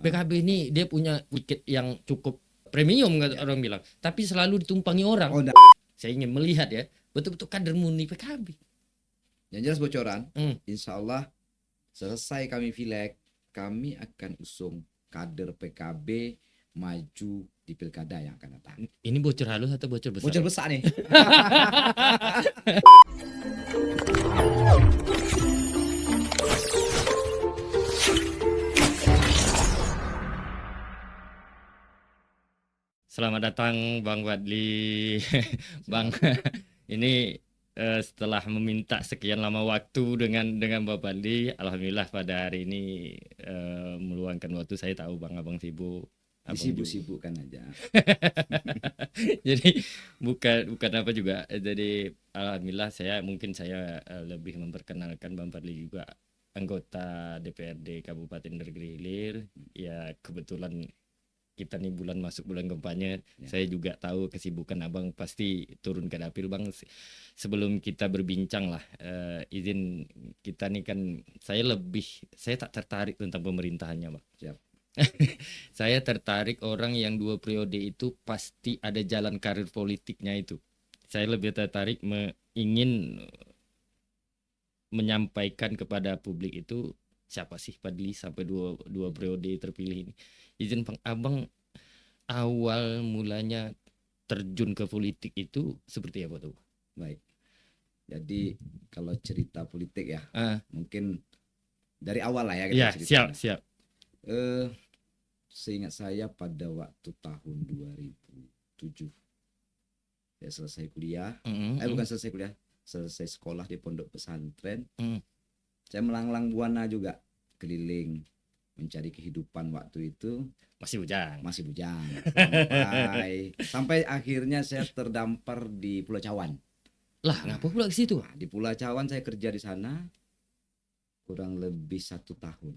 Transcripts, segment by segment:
PKB ini dia punya tiket yang cukup premium kata orang bilang, tapi selalu ditumpangi orang. Oh, Saya ingin melihat ya, betul-betul kader murni PKB. yang jelas bocoran. Hmm. Insya Allah selesai kami Pileg, kami akan usung kader PKB maju di pilkada yang akan datang. Ini bocor halus atau bocor besar? Bocor besar nih. Selamat datang Bang Fadli. Bang, ini setelah meminta sekian lama waktu dengan Bang Fadli, alhamdulillah pada hari ini meluangkan waktu. Saya tahu Bang Abang sibuk. Disibuk-sibukkan aja. Jadi bukan apa juga. Jadi alhamdulillah saya lebih memperkenalkan Bang Fadli juga anggota DPRD Kabupaten Negeri Hilir. Ya kebetulan kita nih masuk bulan kampanye. Ya. Saya juga tahu kesibukan Abang pasti turun ke dapil Bang. Sebelum kita berbincang lah, izin kita nih kan saya tak tertarik tentang pemerintahannya Bang. Siap. Saya tertarik orang yang 2 periode itu pasti ada jalan karir politiknya itu. Saya lebih tertarik ingin menyampaikan kepada publik itu siapa sih Fadli sampai dua periode terpilih ini. Izin Bang Abang, awal mulanya terjun ke politik itu seperti apa tuh? Baik. Jadi kalau cerita politik ya, mungkin dari awal lah ya kita cerita. Siap. Seingat saya pada waktu tahun 2007 saya selesai kuliah. Bukan selesai kuliah, selesai sekolah di pondok pesantren. Saya melanglang buana juga keliling mencari kehidupan waktu itu. Masih bujang. Sampai akhirnya saya terdampar di Pulau Cawan. Lah, ngapa pula ke situ? Di Pulau Cawan saya kerja di sana kurang lebih 1 tahun.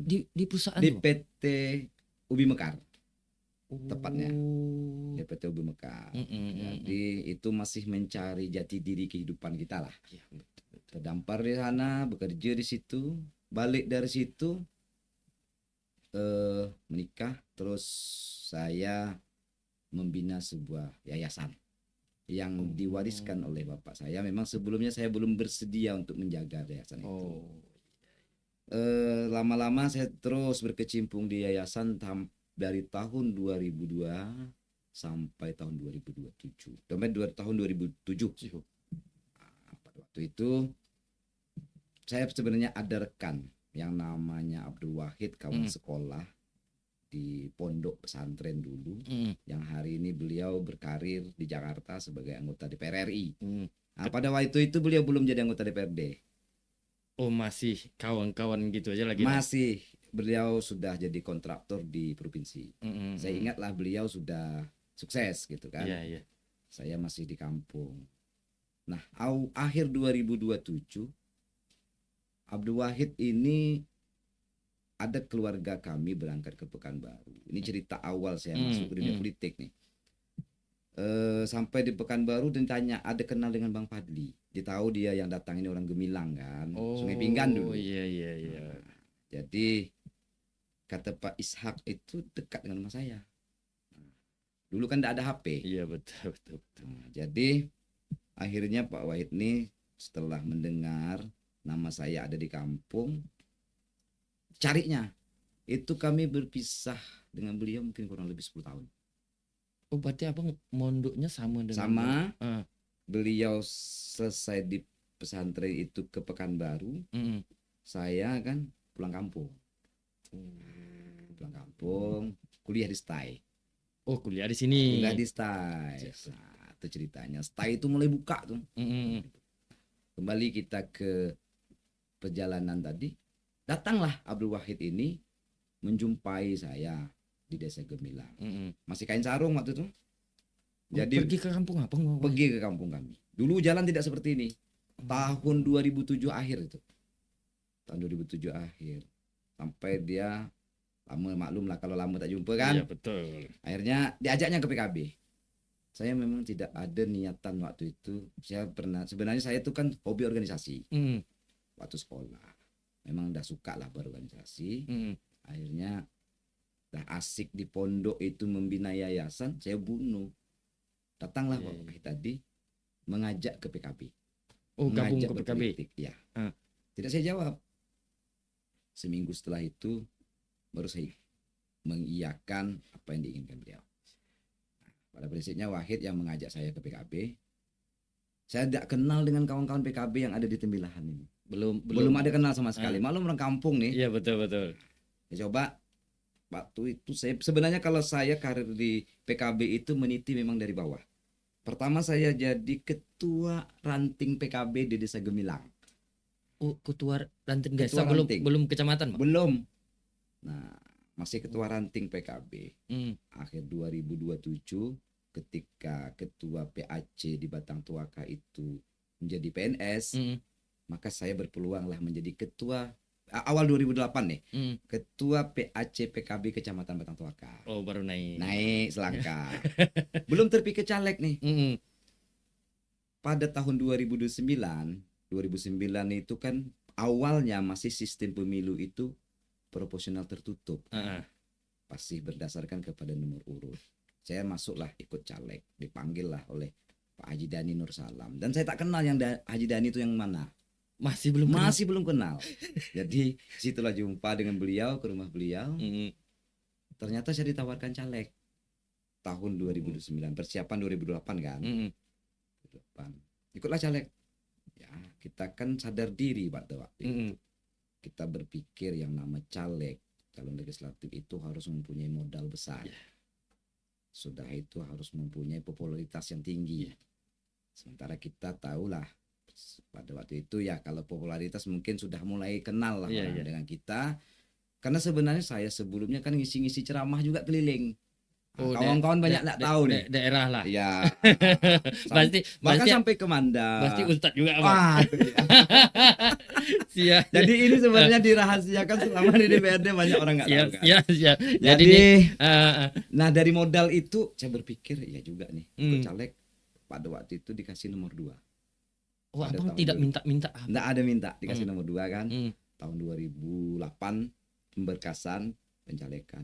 Di perusahaan di PT Ubi Mekar. Tepatnya. Di PT Ubi Mekar. Jadi itu masih mencari jati diri kehidupan kita lah. Ya, terdampar di sana, bekerja di situ, balik dari situ menikah, terus saya membina sebuah yayasan yang diwariskan oleh bapak saya. Memang sebelumnya saya belum bersedia untuk menjaga yayasan itu. Lama-lama saya terus berkecimpung di yayasan dari tahun 2002 sampai tahun 2027. Tahun 2007. Pada waktu itu saya sebenarnya ada rekan yang namanya Abdul Wahid, kawan sekolah di pondok pesantren dulu, yang hari ini beliau berkarir di Jakarta sebagai anggota DPR RI. Nah, pada waktu itu beliau belum jadi anggota DPRD. Oh, masih kawan-kawan gitu aja lagi? Masih, beliau sudah jadi kontraktor di provinsi. Saya ingatlah beliau sudah sukses gitu kan. Iya. Saya masih di kampung. Nah, akhir 2027 Abdul Wahid ini ada keluarga kami berangkat ke Pekanbaru. Ini cerita awal saya masuk ke dunia politik nih. Sampai di Pekanbaru dan tanya, ada kenal dengan Bang Fadli. Dia tahu dia yang datang ini orang Gemilang kan, Sungai Pinggan dulu. Iya. Nah, jadi kata Pak Ishak itu dekat dengan rumah saya. Nah, dulu kan tidak ada HP. Iya betul. Nah, jadi akhirnya Pak Wahid ini setelah mendengar nama saya ada di kampung, carinya. Itu kami berpisah dengan beliau mungkin kurang lebih 10 tahun. Oh, berarti Abang mondoknya sama dengan sama. Beliau selesai di pesantren itu ke Pekanbaru. Saya kan pulang kampung. Kuliah di STAI. Oh, kuliah di sini. Kuliah di STAI. Nah, itu ceritanya. STAI itu mulai buka tuh. Kembali kita ke perjalanan tadi. Datanglah Abdul Wahid ini menjumpai saya di Desa Gemilang. Masih kain sarung waktu itu. Jadi pergi ke kampung apa? Pergi ke kampung kami. Dulu jalan tidak seperti ini. Tahun 2007 akhir itu. Tahun 2007 akhir. Sampai dia lama, maklum lah kalau lama tak jumpa kan. Iya betul. Akhirnya diajaknya ke PKB. Saya memang tidak ada niatan waktu itu. Sebenarnya saya itu kan hobi organisasi. Waktu sekolah. Memang udah suka lah berorganisasi. Akhirnya dah asik di pondok itu membina yayasan, saya bunuh. Datanglah Pak Iya. Wahid tadi mengajak ke PKB, Oh, gabung mengajak ke PKB. berpolitik. Ya, Ah. tidak saya jawab. Seminggu setelah itu baru saya mengiyakan apa yang diinginkan beliau. Pada prinsipnya Wahid yang mengajak saya ke PKB. Saya tidak kenal dengan kawan-kawan PKB yang ada di Tembilahan ini. Belum ada kenal sama sekali. Maklum orang kampung nih. Iya, betul. Ya, coba waktu itu saya sebenarnya kalau saya karir di PKB itu meniti memang dari bawah. Pertama saya jadi ketua ranting PKB di Desa Gemilang. Oh, ketua ranting Ketua desa belum ranting. belum kecamatan, Bang. Belum. Nah, masih ketua ranting PKB. Hmm. Akhir 2027 ketika ketua PAC di Batang Tuaka itu menjadi PNS, Hmm. maka saya berpeluang lah menjadi ketua awal 2008 nih, Hmm. ketua PAC PKB Kecamatan Batang Tuaka. Oh, baru naik. Naik selangkah. Belum terpikir caleg nih. Hmm. Pada tahun 2009 itu kan awalnya masih sistem pemilu itu proporsional tertutup. Pasti berdasarkan kepada nomor urut. Saya masuklah ikut caleg, dipanggil lah oleh Pak Haji Dani Nur Salam. Dan saya tak kenal yang Haji Dani itu yang mana. Masih belum kenal. Masih belum kenal. Jadi situlah jumpa dengan beliau, ke rumah beliau. Hmm. Ternyata saya ditawarkan caleg tahun 2009, persiapan 2008 kan. Hmm. 2008. Ikutlah caleg. Ya, kita kan sadar diri waktu itu. Kita berpikir yang nama caleg, calon legislatif itu harus mempunyai modal besar. Sudah itu harus mempunyai popularitas yang tinggi. Sementara kita tahulah pada waktu itu ya kalau popularitas mungkin sudah mulai kenal lah orang dengan kita. Karena sebenarnya saya sebelumnya kan ngisi-ngisi ceramah juga keliling. Oh, kawan-kawan banyak nggak tahu nih. Daerah lah. Ya. Bahkan sampai ke Mandar. Pasti Ustadz juga, Bang. Siap. Jadi ini sebenarnya dirahasiakan selama di DPRD banyak orang nggak tahu kan. Siap. Jadi nah dari modal itu saya berpikir ya juga nih ikut caleg pada waktu itu dikasih nomor 2. Oh, abang tidak minta-minta. Enggak ada minta, dikasih nomor 2 kan. Hmm. Tahun 2008 pemberkasan pencalekan.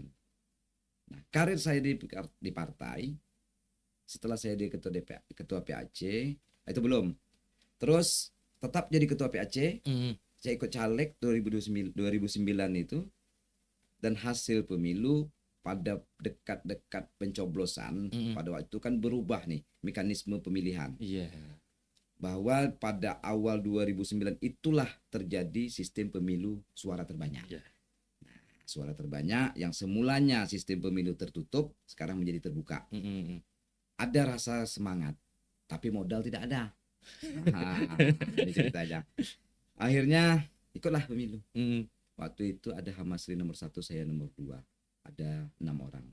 Nah, karir saya di partai setelah saya di ketua PAC itu belum. Terus tetap jadi ketua PAC. Saya ikut caleg 2009 itu dan hasil pemilu pada dekat-dekat pencoblosan pada waktu itu kan berubah nih mekanisme pemilihan. Iya. Bahwa pada awal 2009 itulah terjadi sistem pemilu suara terbanyak. Yeah. Nah, suara terbanyak yang semulanya sistem pemilu tertutup sekarang menjadi terbuka. Ada rasa semangat, tapi modal tidak ada. Ini ceritanya. Akhirnya ikutlah pemilu. Waktu itu ada Hamasri nomor 1, saya nomor 2. Ada 6 orang.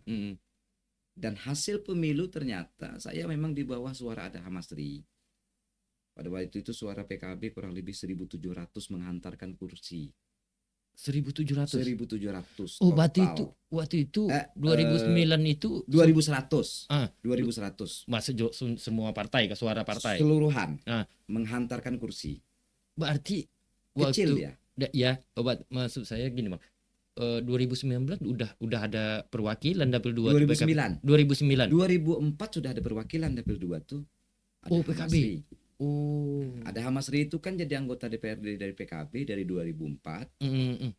Dan hasil pemilu ternyata saya memang di bawah suara ada Hamasri. Pada waktu itu suara PKB kurang lebih 1.700 menghantarkan kursi. 1.700. 1.700. Oh, berarti itu waktu itu 2009 itu 2.100. 2.100. Masuk semua partai ke suara partai. Keseluruhan menghantarkan kursi. Berarti kecil waktu, ya. Maksud saya gini, Bang. 2019 udah ada perwakilan Dapil 2 2009. 2004 sudah ada perwakilan Dapil 2 tuh. Ada PKB. Hamasri. Ada Hamasri itu kan jadi anggota DPRD dari PKB dari 2004.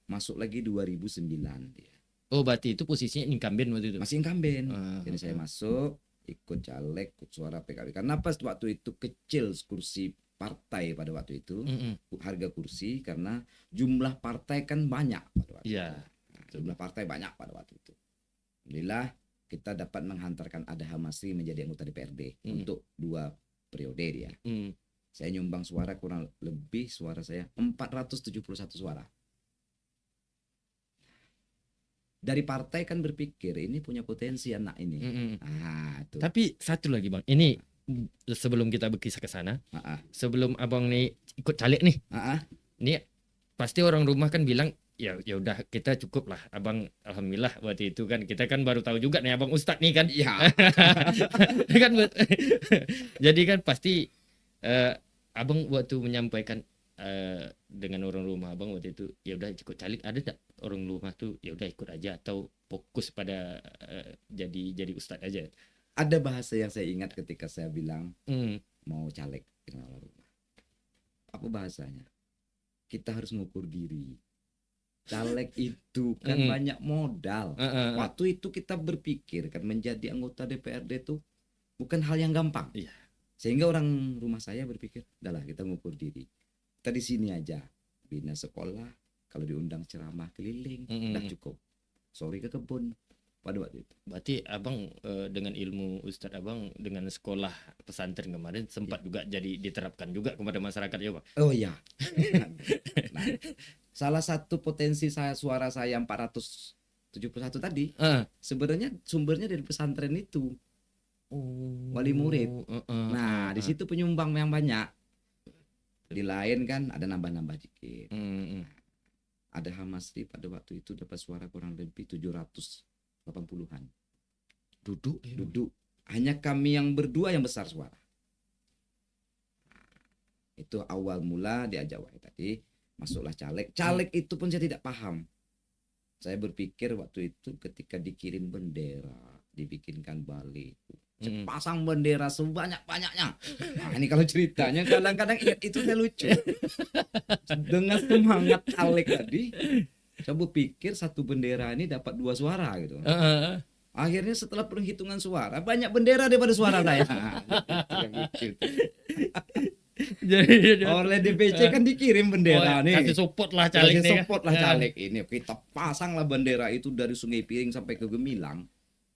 Masuk lagi 2009 dia. Oh, berarti itu posisinya incumbent waktu itu. Masih incumbent. Jadi saya masuk ikut caleg, ikut suara PKB. Karena pas waktu itu kecil kursi partai pada waktu itu, harga kursi karena jumlah partai kan banyak pada waktu itu. Nah, jumlah partai banyak pada waktu itu. Alhamdulillah kita dapat menghantarkan Ada Hamasri menjadi anggota DPRD untuk 2 periode dia. Saya nyumbang suara kurang lebih suara saya 471 suara. Dari partai kan berpikir ini punya potensi anak ini. Tuh. Tapi satu lagi, Bang. Ini sebelum kita berkisah ke sana, sebelum abang nih ikut caleg nih, ini pasti orang rumah kan bilang ya udah kita cukup lah abang. Alhamdulillah waktu itu kan kita kan baru tahu juga nih abang Ustadz nih kan. Iya. Kan jadi kan pasti abang waktu menyampaikan dengan orang rumah abang waktu itu, ya udah ikut caleg, ada tak orang rumah tuh ya udah ikut aja atau fokus pada jadi ustadz aja? Ada bahasa yang saya ingat ketika saya bilang Hmm. mau caleg dengan orang rumah. Apa bahasanya? Kita harus mengukur diri. Caleg itu kan Mm-mm. banyak modal. Heeh. Waktu itu kita berpikir kan menjadi anggota DPRD itu bukan hal yang gampang. Iya. Sehingga orang rumah saya berpikir, udahlah kita mengukur diri. Kita di sini aja, bina sekolah, kalau diundang ceramah keliling, udah Mm-mm. cukup. Sorry ke kebun pada waktu itu. Berarti abang dengan ilmu ustadz abang dengan sekolah pesantren kemarin sempat juga jadi diterapkan juga kepada masyarakat ya bang? Oh iya. Nah, salah satu potensi saya suara saya 471 tadi Ah. sebenarnya sumbernya dari pesantren itu, Oh. wali murid. Heeh, Nah, di heeh. situ penyumbang yang banyak. Di lain kan ada nambah-nambah dikit. Mm-mm. Ada Hamasri pada waktu itu dapat suara kurang lebih 780-an. Duduk ya, Bang. Duduk. Hanya kami yang berdua yang besar suara. Itu awal mula diajak wae tadi. Masuklah caleg. Caleg itu pun saya tidak paham. Saya berpikir waktu itu ketika dikirim bendera, dibikinkan balik, Mm. pasang bendera sebanyak-banyaknya. Nah, ini kalau ceritanya kadang-kadang ingat itu saya lucu. Dengan semangat caleg tadi, saya berpikir satu bendera ini dapat 2 suara gitu. Heeh. Akhirnya setelah perhitungan suara, banyak bendera daripada suara saya. Itu yang lucu. Jadi Oleh DPC kan dikirim bendera nih. kasih support lah caleg Kasih nih kan. support lah caleg ini. Kita pasanglah bendera itu dari Sungai Piring sampai ke Gemilang.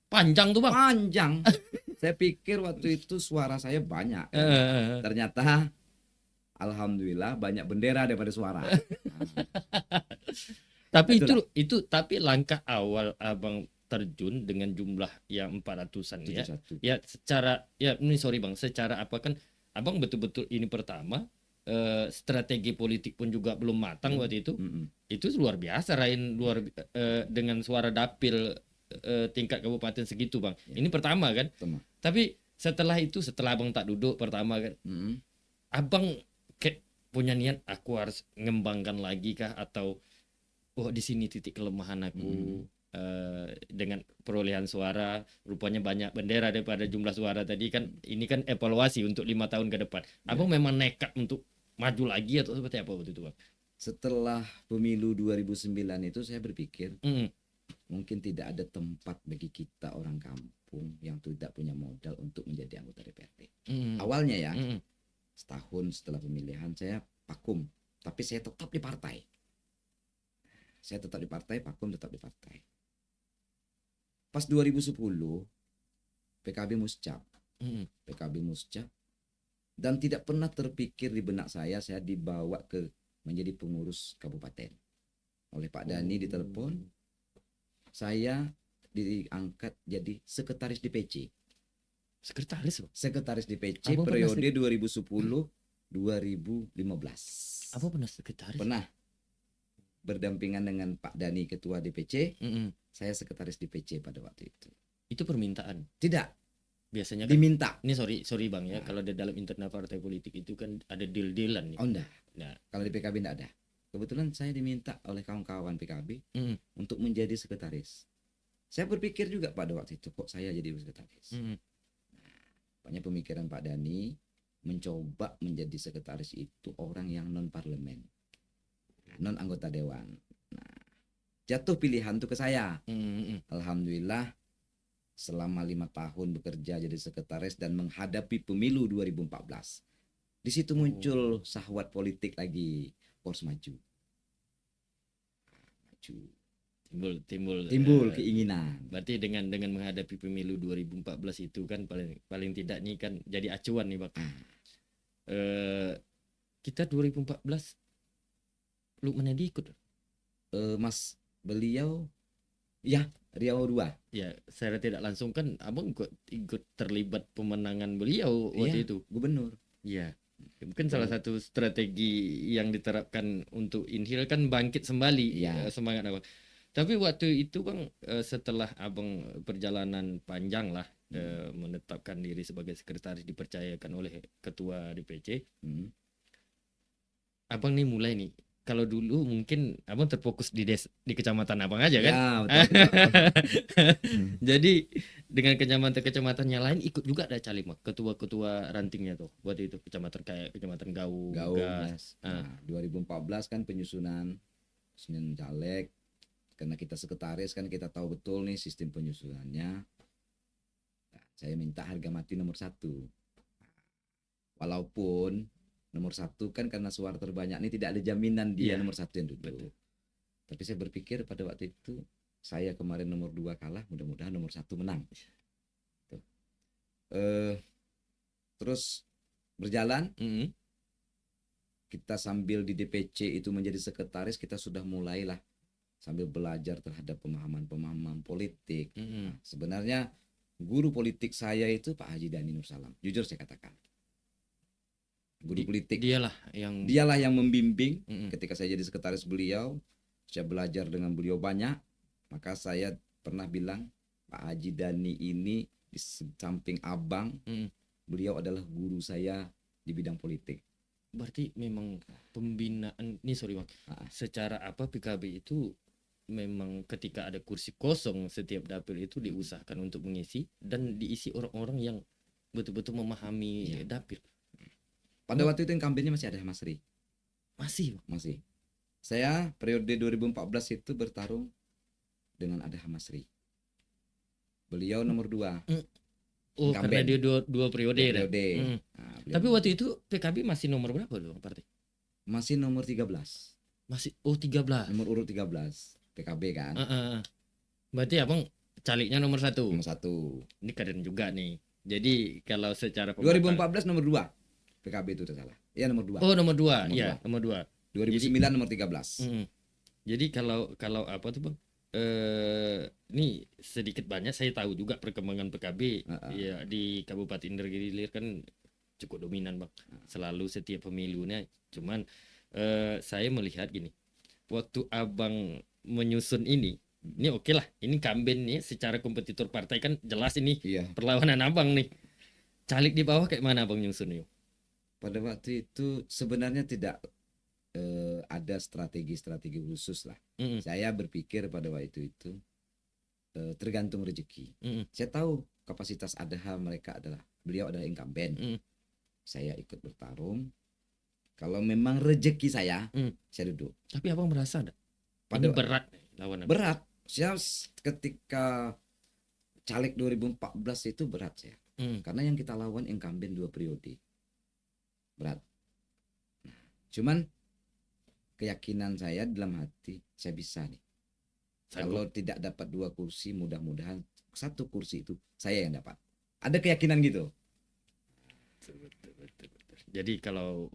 Panjang tuh bang. Panjang. Saya pikir waktu itu suara saya banyak. Kan? Heeh. Ternyata alhamdulillah banyak bendera daripada suara. Nah, Tapi itulah. tapi langkah awal abang terjun dengan jumlah yang 400-an ya. 71. Ya secara ini sorry bang, secara apa kan abang betul-betul ini pertama strategi politik pun juga belum matang waktu itu. Mm-mm. Itu luar biasa Rain dengan suara dapil tingkat kabupaten segitu bang. Ya. Ini pertama kan. Teman. Tapi setelah itu setelah abang tak duduk pertama kan, Mm-mm. abang kayak punya niat aku harus ngembangkan lagi kah atau oh di sini titik kelemahan aku dengan perolehan suara rupanya banyak bendera daripada jumlah suara tadi kan ini kan evaluasi untuk 5 tahun ke depan. Abang memang nekat untuk maju lagi atau seperti apa waktu itu bang? Setelah pemilu 2009 itu saya berpikir Mm, mungkin tidak ada tempat bagi kita orang kampung yang tidak punya modal untuk menjadi anggota DPRD. mm, Awalnya ya, mm, setahun setelah pemilihan saya vakum, tapi saya tetap di partai. Saya tetap di partai, vakum tetap di partai. Pas 2010 PKB muscap, mm. PKB muscap dan tidak pernah terpikir di benak saya dibawa ke menjadi pengurus kabupaten. Oleh Pak Dani ditelepon, saya diangkat jadi sekretaris DPC. Sekretaris bang? Sekretaris DPC Abang pernah periode 2010-2015. Apa benar sekretaris? Pernah berdampingan dengan Pak Dani ketua DPC, Mm-mm. saya sekretaris DPC pada waktu itu. Itu permintaan Tidak, biasanya kan. diminta. Ini sorry bang ya, kalau di dalam internal partai politik itu kan ada deal-dealan nih. Oh enggak, Nah, kalau di PKB enggak ada. Kebetulan saya diminta oleh kawan-kawan PKB mm, untuk menjadi sekretaris. Saya berpikir juga pada waktu itu kok saya jadi sekretaris. mm, Banyak pemikiran Pak Dani mencoba menjadi sekretaris itu orang yang non parlemen, non anggota dewan. Nah, jatuh pilihan tuh ke saya. mm. Alhamdulillah selama 5 tahun bekerja jadi sekretaris dan menghadapi pemilu 2014. Di situ muncul sahwat politik lagi, harus maju. Timbul Keinginan. berarti dengan menghadapi pemilu 2014 itu kan paling tidak nih kan jadi acuan nih bang. Kita 2014 Lukman Edi ikut. Mas beliau ya Riau 2. Ya, secara tidak langsung kan abang ikut terlibat pemenangan beliau waktu Iya, itu. gubernur. Iya. Mungkin salah satu strategi yang diterapkan untuk Inhil kan bangkit kembali Iya. semangat abang. Tapi waktu itu bang setelah abang perjalanan panjang lah menetapkan diri sebagai sekretaris dipercayakan oleh ketua DPC, Hmm. Abang nih mulai nih. Kalau dulu mungkin abang terfokus di kecamatan abang aja kan. Ya, betul betul. Hmm. Jadi dengan kecamatan-kecamatan yang lain ikut juga ada caleg mak. Ketua-ketua rantingnya tuh. Waktu itu kecamatan kayak kecamatan Gaung, Gaung ya. Gas. Ah, Nah, 2014 kan penyusunan caleg, karena kita sekretaris kan kita tahu betul nih sistem penyusunannya. Nah, saya minta harga mati nomor satu. Walaupun nomor satu kan karena suara terbanyak ini tidak ada jaminan dia iya, nomor satu yang duduk. betul. Tapi saya berpikir pada waktu itu saya kemarin nomor dua kalah, mudah-mudahan nomor satu menang. Tuh. Eh, Terus berjalan, Mm-mm, kita sambil di DPC itu menjadi sekretaris, kita sudah mulailah sambil belajar terhadap pemahaman-pemahaman politik. mm-mm. Nah, sebenarnya guru politik saya itu Pak Haji Dani Nursalam. Jujur saya katakan, guru politik. Dialah yang Dialah yang membimbing mm-mm. ketika saya jadi sekretaris beliau. Saya belajar dengan beliau banyak. Maka saya pernah bilang, Pak Haji Dani ini di samping abang, Mm-mm. beliau adalah guru saya di bidang politik. Berarti memang pembinaan ini sorry bang. Nah, Secara apa PKB itu memang ketika ada kursi kosong setiap dapil itu diusahakan untuk mengisi dan diisi orang-orang yang betul-betul memahami iya. dapil. Pada Oh, waktu itu incumbentnya masih ada Mas Ri. masih bang. Masih. Saya periode 2014 itu bertarung dengan ada Masri. Beliau nomor 2, Mm. Oh, karena incumbent, dia dua periode 2 dah. periode. Mm. Nah, beliau Tapi nomor waktu 2. itu PKB masih nomor berapa dong partai? Masih nomor 13. Masih 13. Nomor urut 13. PKB kan. Berarti abang calegnya nomor satu. Nomor 1. Ini keren juga nih. Jadi kalau secara pematangan 2014 nomor 2. PKB itu tidak salah. Iya nomor 2. oh nomor 2, Nomor ya 2. nomor 2. 2009 nomor 13. Jadi kalau kalau apa tuh bang? Ini sedikit banyak saya tahu juga perkembangan PKB ya di Kabupaten Indragiri Hilir kan cukup dominan bang. Selalu setiap pemilunya. Cuman saya melihat gini, waktu abang menyusun ini oke lah. Ini kamben nih secara kompetitor partai kan jelas ini Iya. perlawanan abang nih. Caleg di bawah kayak mana abang nyusun yuk? Pada waktu itu sebenarnya tidak ada strategi-strategi khusus lah. Mm-mm, Saya berpikir pada waktu itu tergantung rezeki. mm-mm, Saya tahu kapasitas ADH mereka adalah beliau adalah incumbent. mm-mm, Saya ikut bertarung. Kalau memang rezeki saya mm. duduk. Tapi abang merasa enggak? Ini Pada berat lawan abang. berat. Saya ketika caleg 2014 itu berat saya. Karena yang kita lawan incumbent 2 periode. Berat. Cuman keyakinan saya dalam hati saya bisa nih. Kalau Sanggup. tidak dapat 2 kursi, mudah-mudahan 1 kursi itu saya yang dapat. Ada keyakinan gitu. Betul. Jadi kalau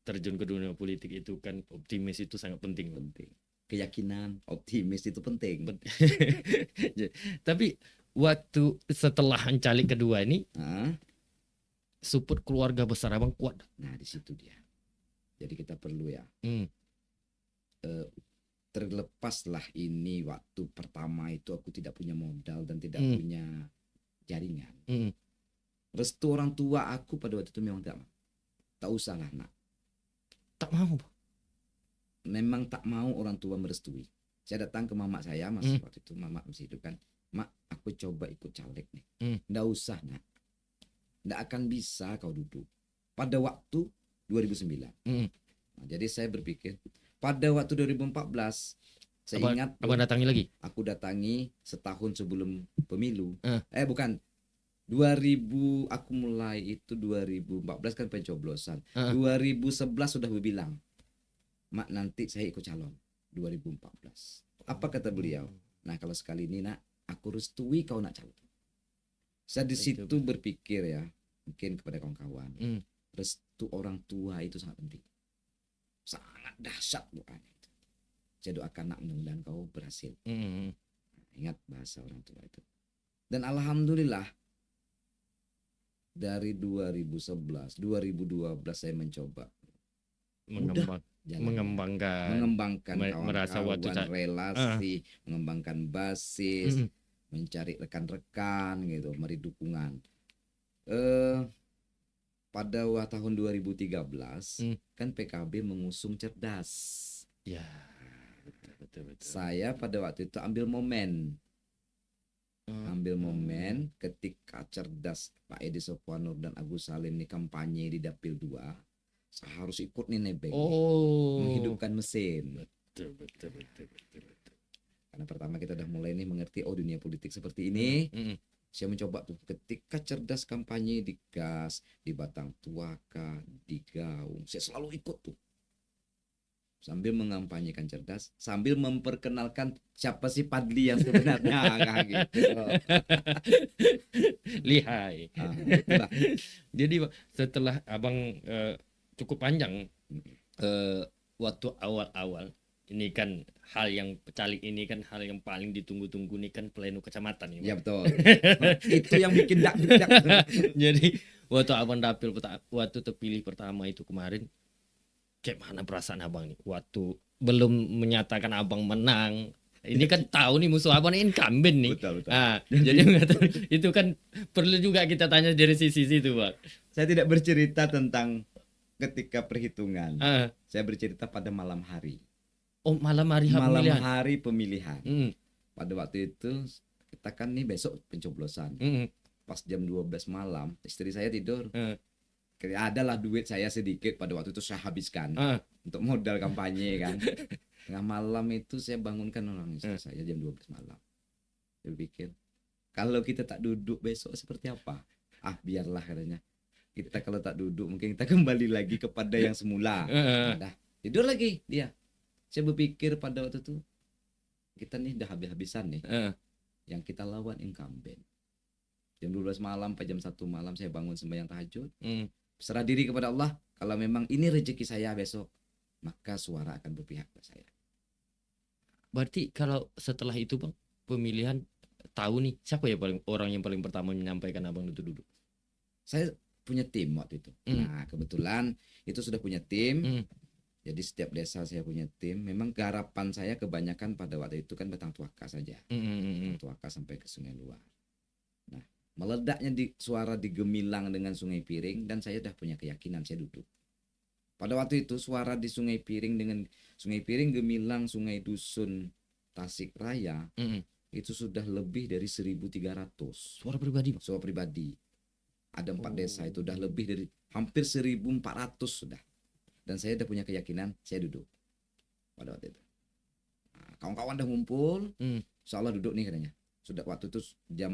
terjun ke dunia politik itu kan optimis itu sangat penting. Penting. Keyakinan, optimis itu penting. Tapi waktu setelah caleg kedua ini Nah, support keluarga besar abang kuat. nah di situ dia. Jadi kita perlu ya. Hmm. Terlepaslah ini waktu pertama itu aku tidak punya modal dan tidak punya jaringan. Restu orang tua aku pada waktu itu memang tak usah lah nak. Tak mau. Memang tak mau orang tua merestui. Saya datang ke mama saya masih waktu itu mama masih hidup kan. Mak, aku coba ikut caleg nih. Nggak usah nak. Nggak akan bisa kau duduk. Pada waktu 2009. Nah, jadi saya berpikir pada waktu 2014 saya ingat abang datangi lagi. Aku datangi setahun sebelum pemilu. Bukan. 2000 aku mulai itu 2014 kan pencoblosan. 2011 sudah bilang, "Mak, nanti saya ikut calon 2014." Apa kata beliau? Nah, kalau sekali ini nak, aku restui kau nak calon. Saya di situ berpikir ya, mungkin kepada kawan-kawan, restu orang tua itu sangat penting. Sangat dahsyat doanya itu. Saya doakan nak mudah-mudahan kau berhasil. Ingat bahasa orang tua itu. Dan alhamdulillah dari 2011, 2012 saya mencoba mengembangkan merasa waktu kawan-kawan, relasi, mengembangkan basis, mencari rekan-rekan gitu, meri dukungan. pada tahun 2013 Hmm. kan PKB mengusung cerdas. Ya, betul. Saya pada waktu itu ambil momen ketika cerdas Pak Edi Sofwanur dan Agus Salim nih kampanye di Dapil 2, saya harus ikut nih nebeng nih, Oh, menghidupkan mesin. betul. Karena pertama kita udah mulai nih mengerti dunia politik seperti ini. Saya mencoba tuh ketika cerdas kampanye di Gas, di Batang Tuaka, di Gaung, saya selalu ikut tuh. Sambil mengampanyekan cerdas, sambil memperkenalkan siapa sih Padli yang sebenarnya kayak gitu. Lihai. Itulah. Jadi setelah abang cukup panjang waktu awal-awal ini kan hal yang caleg ini kan hal yang paling ditunggu-tunggu nih kan pleno kecamatan Ya ya. betul. Itu yang bikin dak-dak. Jadi waktu abang dapil waktu terpilih pertama itu kemarin, kayak mana perasaan abang nih waktu belum menyatakan abang menang? Ini kan tahu nih musuh abang ini incumbent nih. Betul. Jadi itu kan perlu juga kita tanya dari sisi situ, Bang. Saya tidak bercerita tentang ketika perhitungan. Ah, Saya bercerita pada malam hari. oh malam hari Malam pemilihan. hari pemilihan. Mm, Pada waktu itu kita kan nih besok pencoblosan. mm, Pas jam 12 malam, istri saya tidur. mm, Adalah duit saya sedikit pada waktu itu saya habiskan ah, untuk modal kampanye kan. Tengah malam itu saya bangunkan orang istri saya jam 12 malam. Saya pikir, kalau kita tak duduk besok seperti apa? Biarlah katanya. Kita kalau tak duduk mungkin kita kembali lagi kepada yang semula. Dah tidur lagi dia. Saya berpikir pada waktu itu kita nih udah habis-habisan nih. Yang kita lawan incumbent. Jam 12 malam sampai jam 1 malam saya bangun sembahyang tahajud. Serah diri kepada Allah. Kalau memang ini rezeki saya besok, maka suara akan berpihak ke saya. Berarti kalau setelah itu, Bang, pemilihan tahu nih siapa ya orang yang paling pertama menyampaikan abang itu duduk? Saya punya tim waktu itu. Nah, kebetulan itu sudah punya tim. Jadi setiap desa saya punya tim. Memang garapan saya kebanyakan pada waktu itu kan Batang Tuaka saja. Batang Tuaka sampai ke Sungai Luar. Nah, meledaknya suara di Gemilang dengan Sungai Piring dan saya sudah punya keyakinan saya duduk. Pada waktu itu suara di Sungai Piring dengan Sungai Piring, Gemilang, Sungai Dusun, Tasik Raya itu sudah lebih dari 1.300. Suara pribadi, Bang. Suara pribadi. Ada 4 desa itu udah lebih dari hampir 1.400 sudah. Dan saya udah punya keyakinan saya duduk pada waktu itu. Nah, kawan-kawan udah ngumpul, insya Allah duduk nih katanya. Sudah waktu itu jam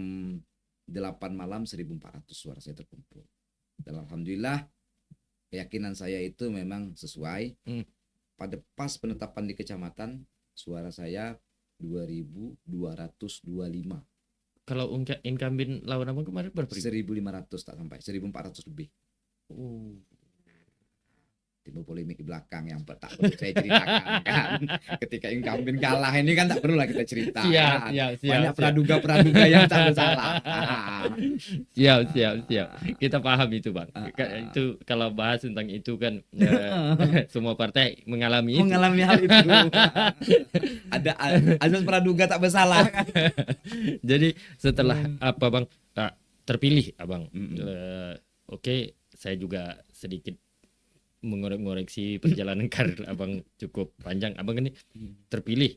8 malam 1.400 suara saya terkumpul. Dan alhamdulillah keyakinan saya itu memang sesuai. Pada pas penetapan di kecamatan suara saya 2.225. Kalau incumbent lawan abang kemarin berapa? 1.500 tak sampai, 1.400 lebih. Timbul polemik di belakang yang tak perlu saya ceritakan kan. Ketika incumbent kalah ini kan tak perlu lah kita cerita. Siap. Banyak praduga-praduga yang tak bersalah. Siap. Kita paham itu, Bang. Itu kalau bahas tentang itu kan semua partai mengalami hal itu. Ada praduga tak bersalah. Jadi setelah apa, Bang, terpilih abang, oke, saya juga sedikit mengoreksi perjalanan karir abang cukup panjang. Abang ini terpilih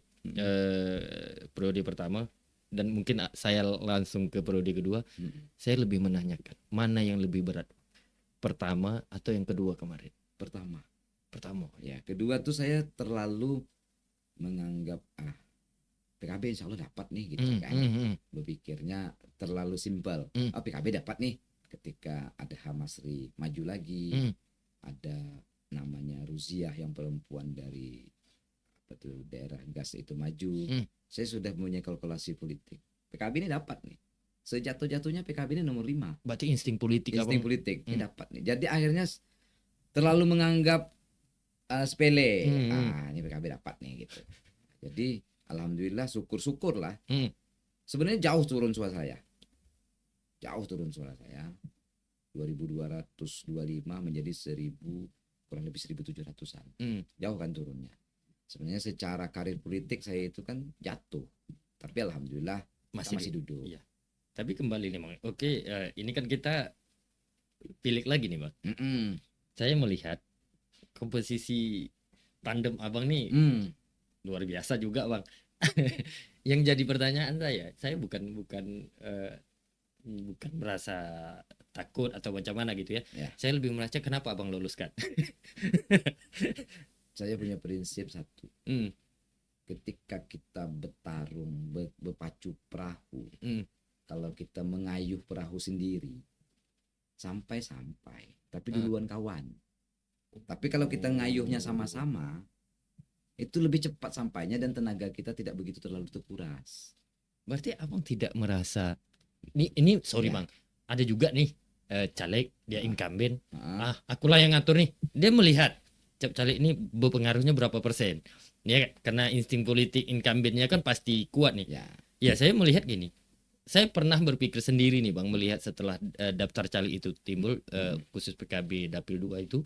periode pertama dan mungkin saya langsung ke periode kedua. Saya lebih menanyakan mana yang lebih berat, pertama atau yang kedua kemarin? Pertama Ya. Kedua tuh saya terlalu menganggap PKB insya Allah dapat nih gitu kan. Berpikirnya terlalu simpel. PKB dapat nih. Ketika ada Hamasri maju lagi, ada namanya Ruziah yang perempuan dari daerah Gas itu maju. Saya sudah punya kalkulasi politik. PKB ini dapat nih. Sejatuh-jatuhnya PKB ini nomor 5. Berarti insting politik Politik ini dapat nih. Jadi akhirnya terlalu menganggap sepele. Ini PKB dapat nih gitu. Jadi alhamdulillah syukur lah. Sebenarnya jauh turun suara saya. 2.225 menjadi 1.000, kurang lebih 1.700-an. Jauh kan turunnya. Sebenarnya secara karir politik saya itu kan jatuh. Tapi alhamdulillah masih duduk. Iya. Tapi kembali nih, Bang. Oke, ini kan kita pilih lagi nih bang. Mm-mm. Saya melihat komposisi tandem abang nih Hmm. luar biasa juga bang. Yang jadi pertanyaan saya bukan merasa takut atau macam mana gitu ya. Ya, Saya lebih merasa kenapa abang loluskan. saya punya prinsip satu. Hmm, Ketika kita bertarung, berpacu perahu, hmm, kalau kita mengayuh perahu sendiri, sampai-sampai, tapi ah. duluan kawan. Tapi kalau kita ngayuhnya sama-sama, itu lebih cepat sampainya dan tenaga kita tidak begitu terlalu terkuras. Berarti abang tidak merasa ini sorry Ya. bang, ada juga nih caleg dia Ah, incumbent, ah, akulah yang ngatur nih, dia melihat caleg ini berpengaruhnya berapa persen, ya karena insting politik incumbentnya kan pasti kuat nih. ya. Ya saya melihat gini, saya pernah berpikir sendiri nih bang, melihat setelah daftar caleg itu timbul khusus PKB Dapil 2 itu,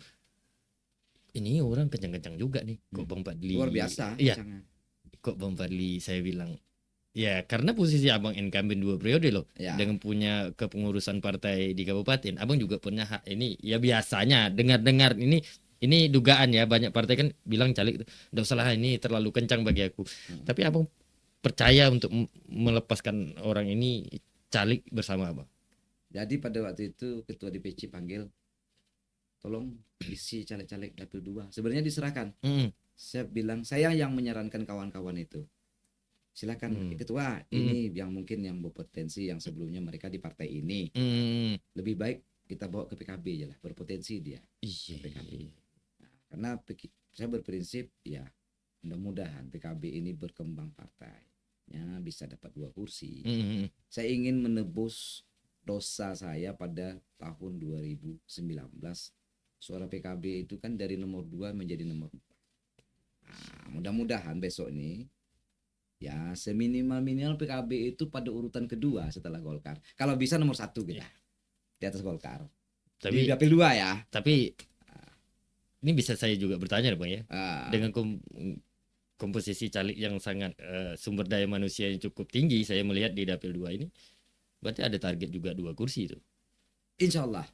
ini orang kencang-kencang juga nih, kok Bang Luar Fadli, biasa iya kencangnya. kok Bang Fadli saya bilang. Ya, karena posisi Abang incumbent 2 periode loh, Ya. dengan punya kepengurusan partai di kabupaten, Abang juga punya hak ini. Ya biasanya dengar-dengar ini dugaan ya, banyak partai kan bilang caleg itu, "Nggak usah lah, ini terlalu kencang bagi aku." Tapi Abang percaya untuk melepaskan orang ini caleg bersama Abang. Jadi pada waktu itu ketua DPC panggil, tolong isi caleg-caleg dapil 2. Sebenarnya diserahkan. Mm, Saya bilang, saya yang menyarankan kawan-kawan itu. Silakan mm, ketua, mm, ini yang mungkin yang berpotensi yang sebelumnya mereka di partai ini. mm. Lebih baik kita bawa ke PKB aja lah, berpotensi dia Iya. PKB. Karena saya berprinsip ya mudah-mudahan PKB ini berkembang partainya bisa dapat 2 kursi. Mm, Saya ingin menebus dosa saya pada tahun 2019. Suara PKB itu kan dari nomor 2 menjadi nomor 4. Nah, mudah-mudahan besok ini ya seminimal-minimal PKB itu pada urutan kedua setelah Golkar. Kalau bisa nomor 1 kita di atas Golkar. Di Tapi dapil 2 ya. tapi ini bisa saya juga bertanya Bang ya. Ah, Dengan komposisi caleg yang sangat sumber daya manusia yang cukup tinggi, saya melihat di dapil 2 ini berarti ada target juga 2 kursi itu. insya Allah.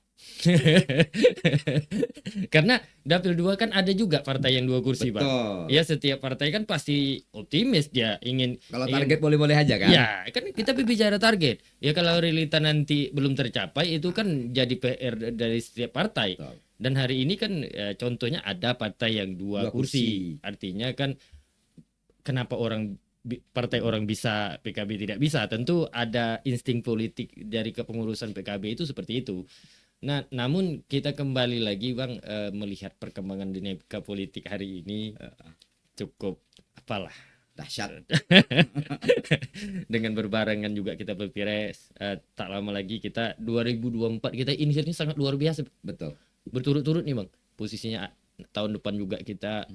Karena dapil 2 kan ada juga partai yang 2 kursi Bang. Betul. Ya setiap partai kan pasti optimis dia Kalau ingin target boleh-boleh aja kan. ya kan kita bicara target. Ya kalau realita nanti belum tercapai itu kan jadi PR dari setiap partai. Betul. Dan hari ini kan contohnya ada partai yang 2 kursi. Artinya kan kenapa partai orang bisa PKB tidak bisa, tentu ada insting politik dari kepengurusan PKB itu seperti itu. Nah, namun kita kembali lagi Bang, melihat perkembangan dinamika politik hari ini cukup apalah Dahsyat. dengan berbarengan juga kita berpires, tak lama lagi kita 2024 kita ini sangat luar biasa, Betul. berturut-turut nih Bang, posisinya tahun depan juga kita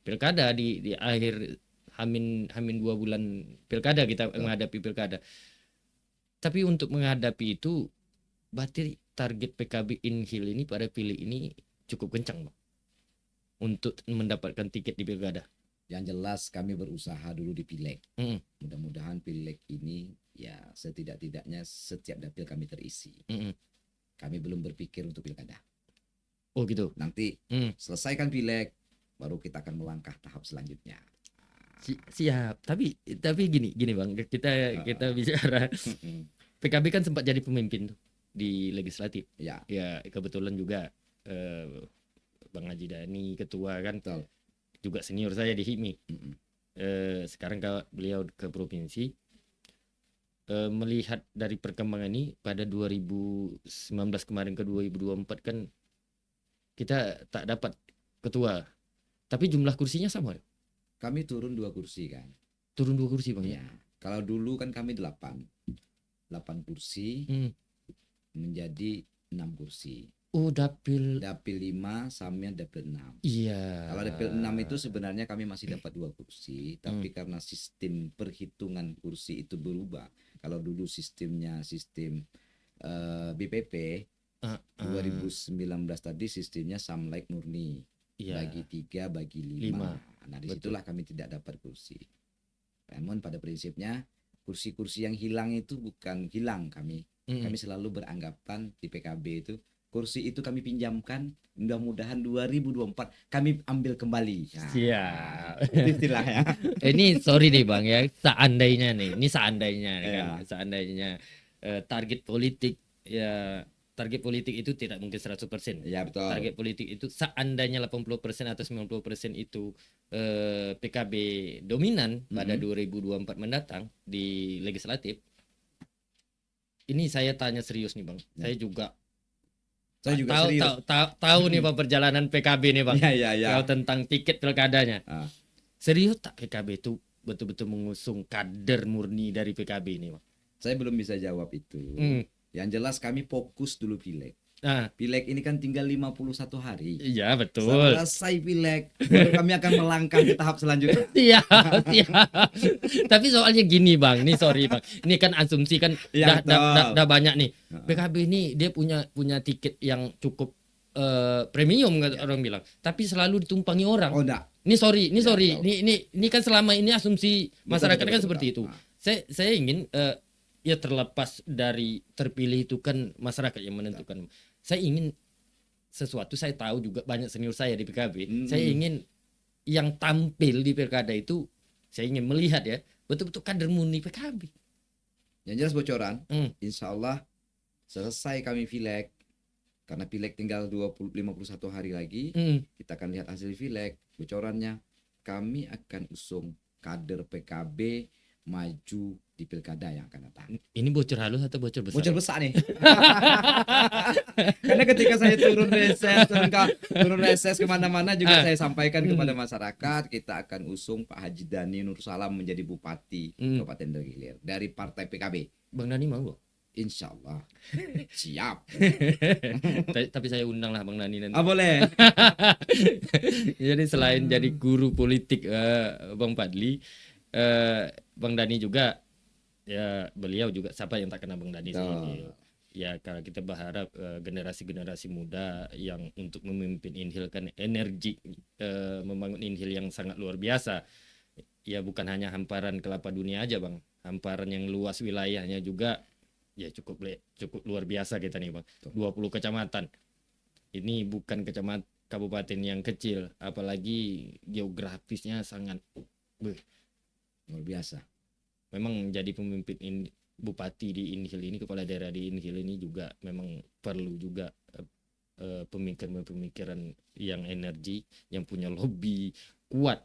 pilkada di akhir Hamin 2 bulan pilkada kita menghadapi pilkada. Tapi untuk menghadapi itu berarti target PKB Inhil ini pada pilih ini cukup kencang Bang, untuk mendapatkan tiket di pilkada. Yang jelas kami berusaha dulu di Pileg. Mm, Mudah-mudahan Pileg ini ya setidak-tidaknya setiap dapil kami terisi. mm. Kami belum berpikir untuk pilkada. Oh gitu. Nanti Mm. selesaikan Pileg, baru kita akan melangkah tahap selanjutnya. Siap. Tapi gini Bang, kita bicara PKB kan sempat jadi pemimpin tuh di legislatif. Ya, Ya kebetulan juga Bang Haji Dani ketua kan, betul. juga senior saya di HIMI. Mm-mm. Sekarang kalau beliau ke provinsi, melihat dari perkembangan ini pada 2019 kemarin ke 2024 kan kita tak dapat ketua, tapi jumlah kursinya sama, Kami turun 2 kursi kan. turun 2 kursi Bang ya. Ya, kalau dulu kan kami 8 kursi Hmm. menjadi 6 kursi. Oh dapil, Dapil 5 sama dapil 6. iya. Kalau dapil 6 itu sebenarnya kami masih dapat 2 kursi, tapi karena sistem perhitungan kursi itu berubah. Kalau dulu sistemnya sistem BPP, 2019 tadi sistemnya Samlek murni. Iya. Bagi 3, bagi 5. Lima. Nah, disitulah kami tidak dapat kursi. Namun pada prinsipnya kursi-kursi yang hilang itu bukan hilang kami. Mm. Kami selalu beranggapan di PKB itu kursi itu kami pinjamkan, mudah-mudahan 2024 kami ambil kembali. Nah, Siap. itu istilahnya. Ini sorry nih Bang ya, seandainya nih, ini seandainya kan, Iya. seandainya target politik ya, target politik itu tidak mungkin 100%. Iya betul. Target politik itu seandainya 80% atau 90% itu PKB dominan pada 2024 mendatang di legislatif. Ini saya tanya serius nih Bang. Ya. Saya juga Saya juga tahu serius. tahu nih Bang perjalanan PKB nih Bang. Iya. Kalau tentang tiket pilkadanya. Ah. Serius tak PKB itu betul-betul mengusung kader murni dari PKB ini, Bang? Saya belum bisa jawab itu. Yang jelas kami fokus dulu pileg. Nah, Pileg ini kan tinggal 51 hari. iya betul. Selesai pileg, baru kami akan melangkah ke tahap selanjutnya. Iya. Tapi soalnya gini, Bang. Ini sorry, Bang. Ini kan asumsi kan Iya, dah banyak nih. Heeh. PKB ini dia punya tiket yang cukup premium orang bilang. Tapi selalu ditumpangi orang. Oh enggak. Ini sorry. Betul. Ini kan selama ini asumsi masyarakat Betul, kan betul, seperti betul. itu. Saya ingin ya terlepas dari terpilih itu kan masyarakat yang menentukan. Saya ingin sesuatu, saya tahu juga banyak senior saya di PKB. Saya ingin yang tampil di pilkada itu, saya ingin melihat ya betul-betul kader murni PKB. Yang jelas bocoran, Insya Allah selesai kami pileg. Karena pileg tinggal 51 hari lagi, kita akan lihat hasil pileg. Bocorannya, kami akan usung kader PKB maju di pilkada yang akan datang. Ini bocor halus atau bocor besar? Bocor besar nih. Karena ketika saya turun reses kemana-mana juga saya sampaikan kepada masyarakat, kita akan usung Pak Haji Dani Nur Salam menjadi Bupati Kabupaten Dagilir dari Partai PKB. Bang Dani mau? Insya Allah. Siap. Tapi saya undang lah Bang Dani nanti. Boleh. Jadi selain jadi guru politik Bang Fadli, Bang Dani juga, ya beliau juga, siapa yang tak kenal Bang Dani sih. Ya kalau kita berharap generasi-generasi muda yang untuk memimpin Inhil kan energi membangun Inhil yang sangat luar biasa. Ya bukan hanya hamparan kelapa dunia aja Bang, hamparan yang luas wilayahnya juga. Ya cukup luar biasa kita nih Bang. 20 kecamatan. Ini bukan kabupaten yang kecil, apalagi geografisnya sangat luar biasa. Memang jadi pemimpin bupati di Inhil ini, kepala daerah di Inhil ini juga memang perlu juga pemikiran yang energi, yang punya lobby kuat.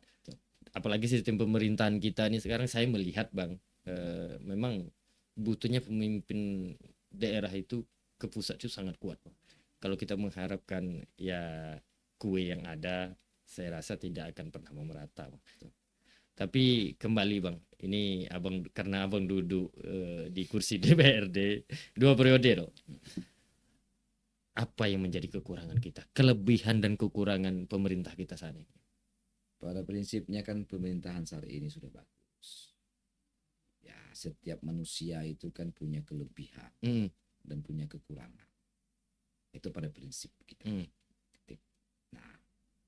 Apalagi sistem pemerintahan kita ini sekarang saya melihat Bang, memang butuhnya pemimpin daerah itu ke pusat itu sangat kuat Bang. Kalau kita mengharapkan ya kue yang ada, saya rasa tidak akan pernah merata Bang. Tapi kembali Bang, ini karena abang duduk di kursi DPRD 2 periode loh. Apa yang menjadi kekurangan kita, kelebihan dan kekurangan pemerintah kita saat ini? Pada prinsipnya kan pemerintahan saat ini sudah bagus. Ya, setiap manusia itu kan punya kelebihan dan punya kekurangan. Itu pada prinsip kita. Nah,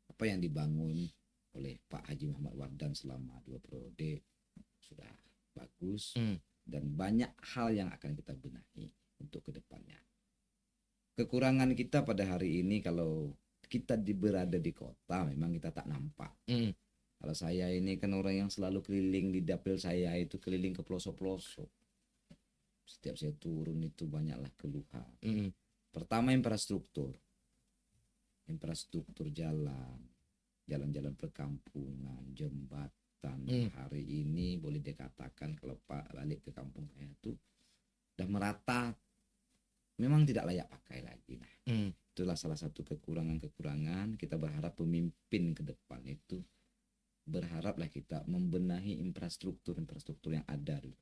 apa yang dibangun oleh Pak Haji Muhammad Wardan selama 2 periode sudah bagus, dan banyak hal yang akan kita benahi untuk kedepannya. Kekurangan kita pada hari ini, kalau kita berada di kota, memang kita tak nampak. Kalau saya ini kan orang yang selalu keliling di dapil saya, itu keliling ke pelosok-pelosok. Setiap saya turun itu banyaklah keluhan. Pertama infrastruktur jalan perkampungan, jembatan. Hari ini boleh dikatakan kalau Pak balik ke kampung saya itu udah merata, memang tidak layak pakai lagi. Nah, itulah salah satu kekurangan. Kita berharap pemimpin ke depan itu, berharaplah kita membenahi infrastruktur yang ada dulu.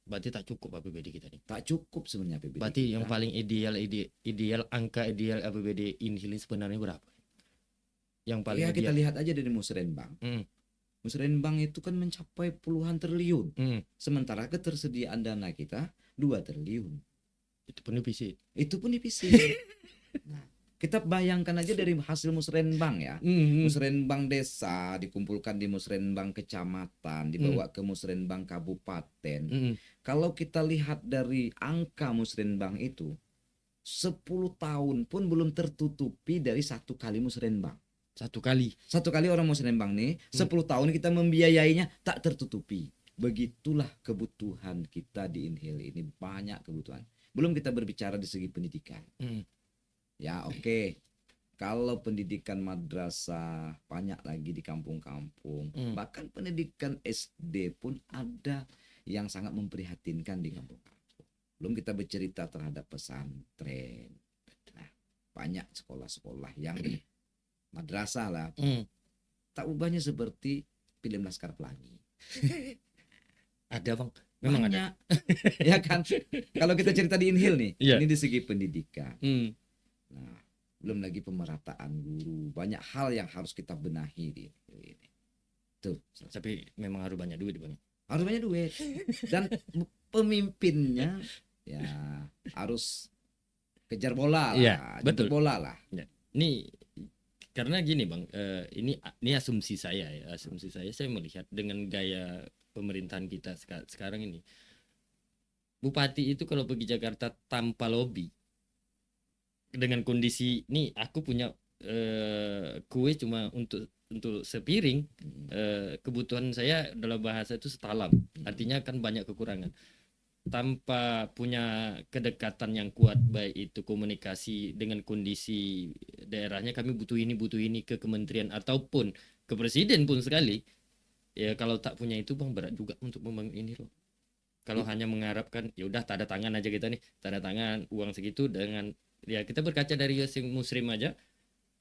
Berarti tak cukup APBD kita nih. Tak cukup sebenarnya APBD. Berarti kita, yang paling angka ideal APBD Inhil sebenarnya berapa? Yang paling ideal. Kita lihat aja dari Musrenbang. Musrenbang itu kan mencapai puluhan triliun. Sementara ketersediaan dana kita 2 triliun. Itu pun defisit. Nah, kita bayangkan aja dari hasil musrenbang ya. Musrenbang desa dikumpulkan di musrenbang kecamatan, dibawa ke musrenbang kabupaten. Kalau kita lihat dari angka musrenbang itu, 10 tahun pun belum tertutupi dari satu kali musrenbang. Satu kali. Satu kali orang musrenbang nih, 10 tahun kita membiayainya tak tertutupi. Begitulah kebutuhan kita di Inhil ini, banyak kebutuhan. Belum kita berbicara di segi pendidikan. Ya oke. Kalau pendidikan madrasah banyak lagi di kampung-kampung. Bahkan pendidikan SD pun ada yang sangat memprihatinkan di kampung-kampung. Belum kita bercerita terhadap pesantren. Nah, banyak sekolah-sekolah yang madrasah lah. Tak ubahnya seperti film Laskar Pelangi. Ada bang, memang Banyak. ada. Ya kan? Kalau kita cerita di Inhil nih, Iya. ini di segi pendidikan. Hmm. Nah, belum lagi pemerataan guru. Banyak hal yang harus kita benahi di Inhil ini. Tuh, Tapi memang harus banyak duit bang. harus banyak duit. Dan pemimpinnya ya harus kejar bola lah, Iya, jemput betul. bola lah. Ini karena gini bang, ini asumsi saya ya, asumsi saya melihat dengan gaya pemerintahan kita sekarang ini, bupati itu kalau pergi Jakarta tanpa lobby, dengan kondisi nih aku punya kue cuma untuk sepiring, kebutuhan saya dalam bahasa itu setalam, artinya kan banyak kekurangan. Tanpa punya kedekatan yang kuat, baik itu komunikasi dengan kondisi daerahnya, kami butuh ini ke kementerian ataupun ke presiden pun sekali, ya kalau tak punya itu bang, berat juga untuk membangun ini loh. Kalau hanya mengharapkan ya udah tanda tangan aja kita nih, tanda tangan uang segitu, dengan ya kita berkaca dari Yasin Muslim aja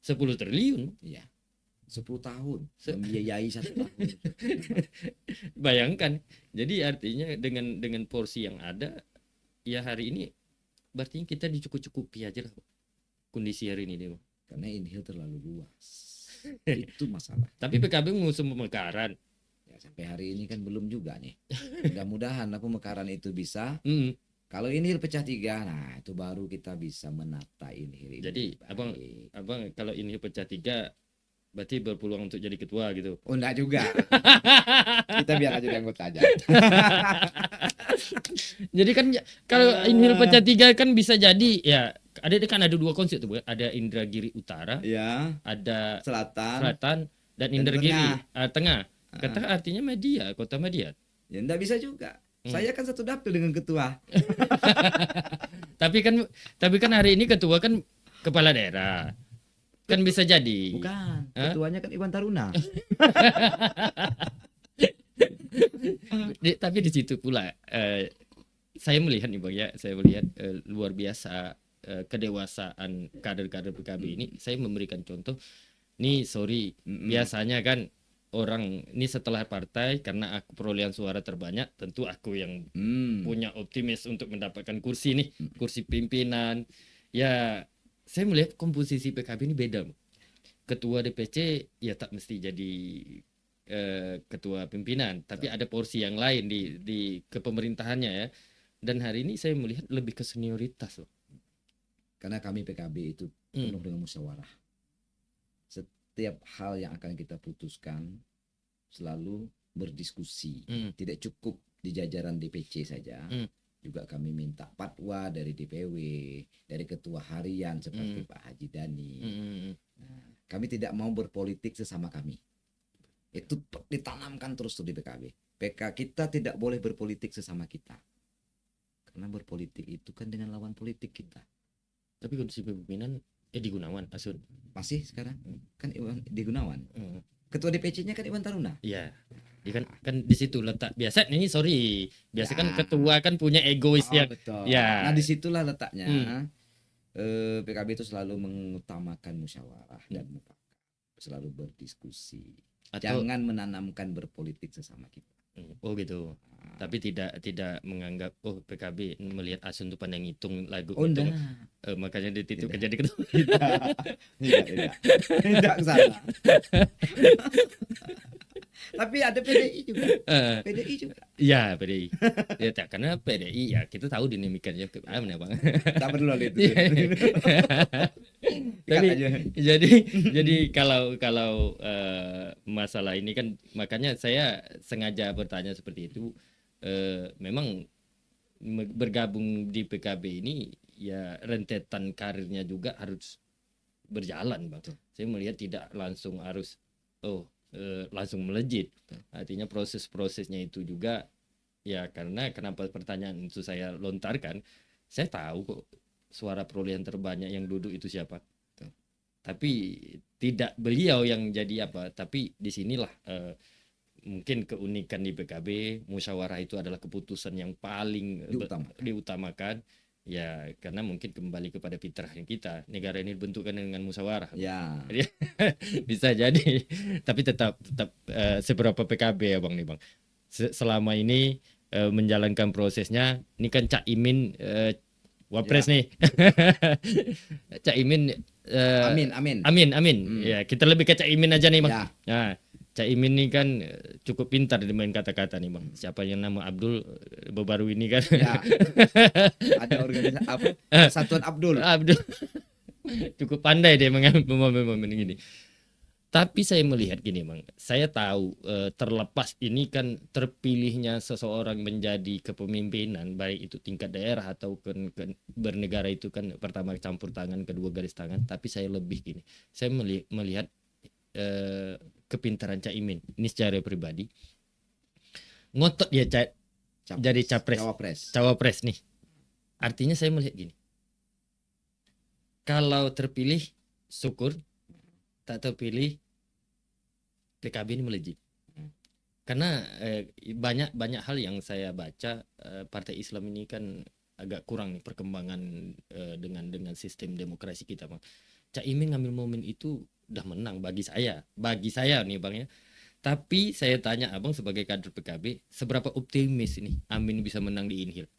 10 triliun. Iya. 10 tahun membiayai 1 tahun. Bayangkan. Jadi artinya dengan porsi yang ada ya hari ini, berarti kita dicukup-cukupi aja lah kondisi hari ini nih. Karena Inhil terlalu luas. Itu masalah. Tapi PKB mengusung pemekaran. Ya, sampai hari ini kan belum juga nih. Mudah-mudahan pemekaran itu bisa. Kalau Inhil pecah 3, nah itu baru kita bisa menata Inhil ini. Jadi baik. abang kalau ini pecah 3 berarti berpeluang untuk jadi ketua gitu. Oh enggak juga. Kita biar aja jadi anggota aja. Jadi kan kalau Inhil pecah 3 kan bisa jadi ya, ada 2 konsep tuh, ada Indragiri Utara, Ya, ada selatan. dan Dan Indragiri tengah. Kata artinya media, kota media. Ya enggak bisa juga. Saya kan satu dapil dengan ketua. Tapi kan hari ini ketua kan kepala daerah. Kan bisa jadi. Bukan, ketuanya kan Iwan Taruna. Tapi di situ pula saya melihat nih bang ya, saya melihat luar biasa kedewasaan kader-kader PKB ini. Saya memberikan contoh. Nih sorry, biasanya kan orang ini setelah partai, karena aku perolehan suara terbanyak, tentu aku yang punya optimis untuk mendapatkan kursi nih, kursi pimpinan. Ya saya melihat komposisi PKB ini beda. Ketua DPC ya tak mesti jadi ketua pimpinan, tapi ada porsi yang lain di kepemerintahannya ya. Dan hari ini saya melihat lebih ke senioritas loh. Karena kami PKB itu penuh dengan musyawarah. Setiap hal yang akan kita putuskan selalu berdiskusi. Tidak cukup di jajaran DPC saja. Juga kami minta fatwa dari DPW, dari ketua harian seperti Pak Haji Dani. Nah, kami tidak mau berpolitik sesama kami. Itu ditanamkan terus tuh di PKB. Kita tidak boleh berpolitik sesama kita. Karena berpolitik itu kan dengan lawan politik kita. Tapi kondisi pimpinan di Gunawan, Asun. Masih sekarang kan Iwan di Gunawan. Ketua DPC-nya kan Iwan Taruna. Iya. Ya kan di situ letak biasa ini biasa kan ketua kan punya egois yang betul. ya. Nah disitulah letaknya PKB itu selalu mengutamakan musyawarah dan mufakat, selalu berdiskusi. Jangan menanamkan berpolitik sesama kita. Oh gitu. Tapi tidak menganggap PKB melihat Asun itu pandang hitung lagu hitung. Makanya dititipkan jadi ketua. Tidak salah. Tapi ada PDI juga. PDI juga. Iya, PDI. Ya karena PDI ya kita tahu dinamikanya ya Bang. Tak perlu itu. Tapi jadi kalau masalah ini kan, makanya saya sengaja bertanya seperti itu. Memang bergabung di PKB ini ya rentetan karirnya juga harus berjalan, Bang. Saya melihat tidak langsung harus langsung melejit. Artinya proses-prosesnya itu juga ya, karena kenapa pertanyaan itu saya lontarkan, saya tahu kok suara perolehan terbanyak yang duduk itu siapa. Tapi tidak beliau yang jadi apa, tapi disinilah mungkin keunikan di PKB, musyawarah itu adalah keputusan yang paling diutamakan. Ya, karena mungkin kembali kepada fitrahnya kita. Negara ini dibentukkan dengan musyawarah. Ya. Bisa jadi. Tapi tetap seberapa PKB ya Bang nih Bang. Selama ini menjalankan prosesnya, ini kan Cak Imin Wapres nih. Cak Imin Amin. Ya, kita lebih ke Cak Imin aja nih Bang. Ya. Nah, Cak Imin ini kan cukup pintar di main kata-kata nih Bang. Siapa yang nama Abdul baru ini kan. Ya. Ada organisasi apa? Persatuan Abdul. Abdul. Cukup pandai dia mengambil momen-momen gini. Tapi saya melihat gini Bang, saya tahu terlepas ini kan terpilihnya seseorang menjadi kepemimpinan, baik itu tingkat daerah atau bernegara, itu kan pertama campur tangan, kedua garis tangan. Tapi saya lebih gini, saya melihat kepintaran Caimin ini secara pribadi, ngotot dia jadi cawapres nih. Artinya saya melihat gini, kalau terpilih syukur, tak terpilih PKB ini melejit. Karena banyak hal yang saya baca, partai Islam ini kan agak kurang nih perkembangan dengan sistem demokrasi kita Bang. Cak Imin ngambil momen itu udah menang bagi saya nih Bang ya. Tapi saya tanya Abang sebagai kader PKB, seberapa optimis ini Amin bisa menang di Inhil?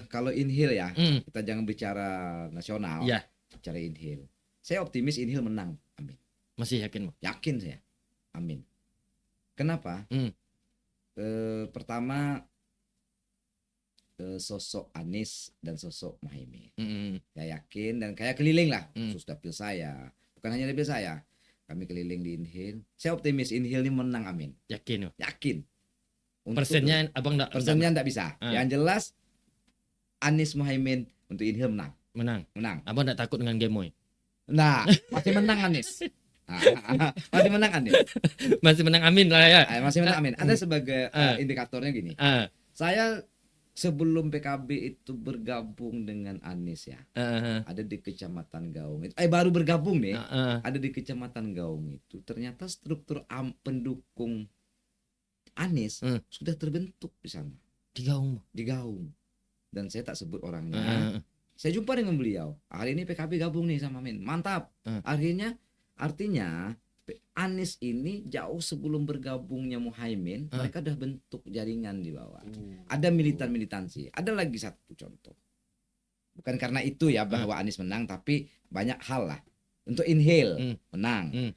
Kalau Inhil ya, kita jangan bicara nasional, bicara Inhil. Saya optimis Inhil menang, Amin. Masih yakin Bang? Yakin saya, Amin. Kenapa? Pertama, sosok Anies dan sosok Muhaimin. Saya yakin, dan kayak keliling lah, khusus dapil saya. Bukan hanya dapil saya, kami keliling di Inhil. Saya optimis Inhil ini menang, Amin. Yakin? Yakin. Persennya Abang persennya enggak bisa. Yang jelas Anies Muhaimin untuk Inhil menang. Abang enggak takut dengan Gemoy? Nah, masih menang Anies. Masih menang Anies. Masih menang Amin lah ya. Masih menang Amin. Ada sebagai indikatornya gini. Saya sebelum PKB itu bergabung dengan Anies ya. Ada di Kecamatan Gaung. Baru bergabung nih. Ada di Kecamatan Gaung itu. Ternyata struktur pendukung Anies sudah terbentuk di sana. Di Gaung. Dan saya tak sebut orangnya. Saya jumpa dengan beliau. Hari ini PKB gabung nih sama Amin. Mantap. Artinya Anies ini jauh sebelum bergabungnya Muhaimin, mereka udah bentuk jaringan di bawah. Ada militansi. Ada lagi satu contoh. Bukan karena itu ya bahwa Anies menang, tapi banyak hal lah. Untuk Inhil menang.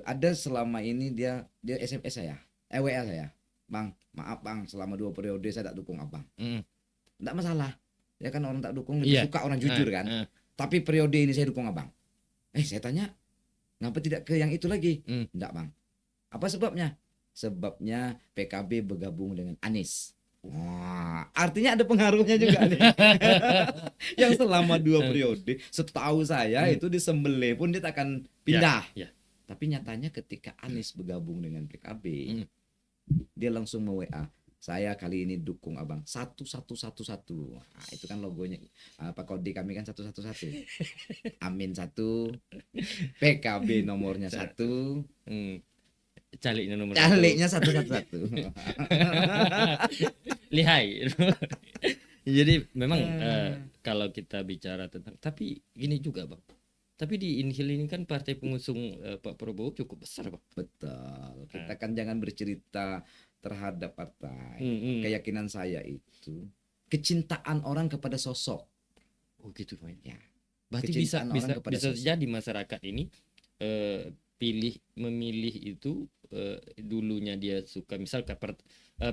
Ada selama ini dia SMS saya, WA saya. Bang, maaf Bang, selama 2 periode saya tak dukung Abang. Enggak masalah. Ya kan orang tak dukung lebih suka orang jujur kan. Tapi periode ini saya dukung Abang. Saya tanya, ngapa tidak ke yang itu lagi? Enggak Bang. Apa sebabnya? Sebabnya PKB bergabung dengan Anies. Wah, artinya ada pengaruhnya juga nih. Yang selama 2 periode, setahu saya itu disembelih pun dia tak akan pindah. Tapi nyatanya ketika Anies bergabung dengan PKB, dia langsung WA. Saya kali ini dukung Abang 1111. Nah, itu kan logonya. Kode kami kan 111. Amin 1, PKB nomornya 1, caliknya nomor 1. Caliknya 111. Lihai. Jadi memang kalau kita bicara tentang, tapi gini juga Bang. Tapi di Inhil ini kan partai pengusung Pak Prabowo cukup besar Bang. Betul. Kita kan jangan bercerita terhadap partai. Keyakinan saya itu kecintaan orang kepada sosok. Oh gitu Bang. Ya. Berarti bisa jadi masyarakat ini memilih itu dulunya dia suka misal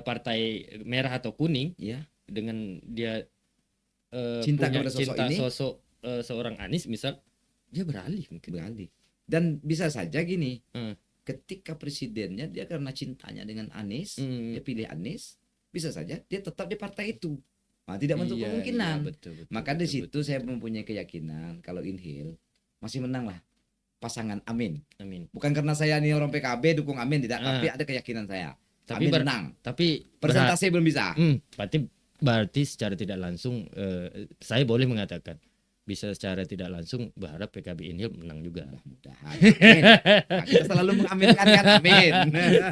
partai merah atau kuning ya, dengan dia cinta kepada sosok seorang Anies misal, dia beralih. Dan bisa saja gini, ketika presidennya dia karena cintanya dengan Anies, dia pilih Anies. bisa saja dia tetap di partai itu. Nah, tidak menutup Iya, kemungkinan. iya, betul, betul, Maka di betul, situ betul. saya mempunyai keyakinan kalau Inhil masih menang lah pasangan Amin. Amin. Bukan karena saya ini orang PKB dukung Amin tidak, tapi Ah, ada keyakinan saya. tapi Amin menang. tapi Persentase belum bisa. berarti secara tidak langsung saya boleh mengatakan bisa secara tidak langsung berharap PKB Inhil menang juga. Mudah-mudahan. Amin. Nah, kita selalu mengaminkan kan amin.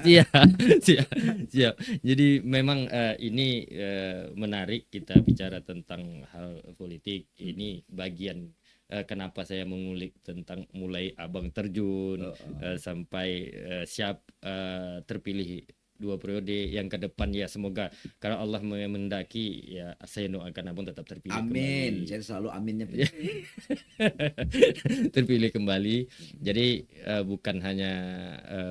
Siap, siap, siap. Jadi memang ini menarik kita bicara tentang hal politik. Ini bagian kenapa saya mengulik tentang mulai abang terjun sampai siap terpilih 2 periode yang ke depan, ya semoga kalau Allah mendaki ya saya doakan abang tetap terpilih Amin. kembali. Saya selalu aminnya. Terpilih kembali. Jadi bukan hanya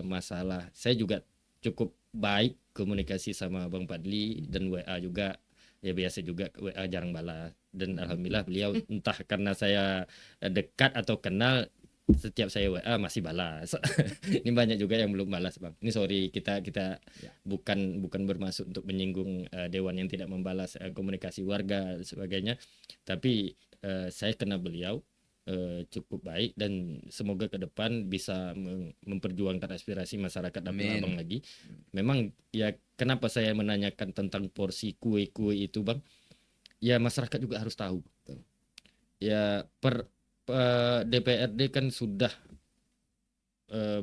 masalah, saya juga cukup baik komunikasi sama Bang Padli dan WA juga ya, biasa juga WA jarang balas, dan alhamdulillah beliau entah karena saya dekat atau kenal, setiap saya WA masih balas. Ini banyak juga yang belum balas, Bang. Ini sorry, kita Ya. bukan bermaksud untuk menyinggung dewan yang tidak membalas komunikasi warga dan sebagainya, tapi saya kenal beliau cukup baik, dan semoga ke depan bisa memperjuangkan aspirasi masyarakat Dapil Amin. Abang lagi. Memang ya kenapa saya menanyakan tentang porsi kue-kue itu, Bang? Ya masyarakat juga harus tahu. Ya DPRD kan sudah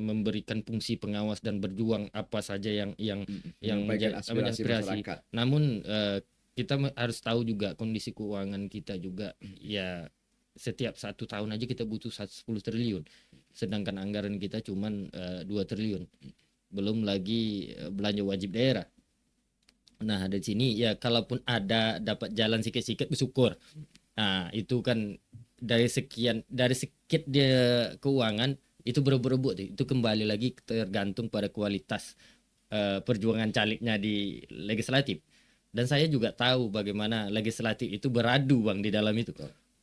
memberikan fungsi pengawas dan berjuang apa saja yang Menyampaikan menjadi aspirasi masyarakat. Namun kita harus tahu juga kondisi keuangan kita juga. Ya setiap 1 tahun aja kita butuh 10 triliun, sedangkan anggaran kita cuman 2 triliun, belum lagi belanja wajib daerah. Nah dari sini ya kalaupun ada dapat jalan sikit-sikit bersyukur. Nah itu kan dari sedikit dia keuangan itu berebut-rebut, itu kembali lagi tergantung pada kualitas perjuangan calegnya di legislatif. Dan saya juga tahu bagaimana legislatif itu beradu, Bang, di dalam itu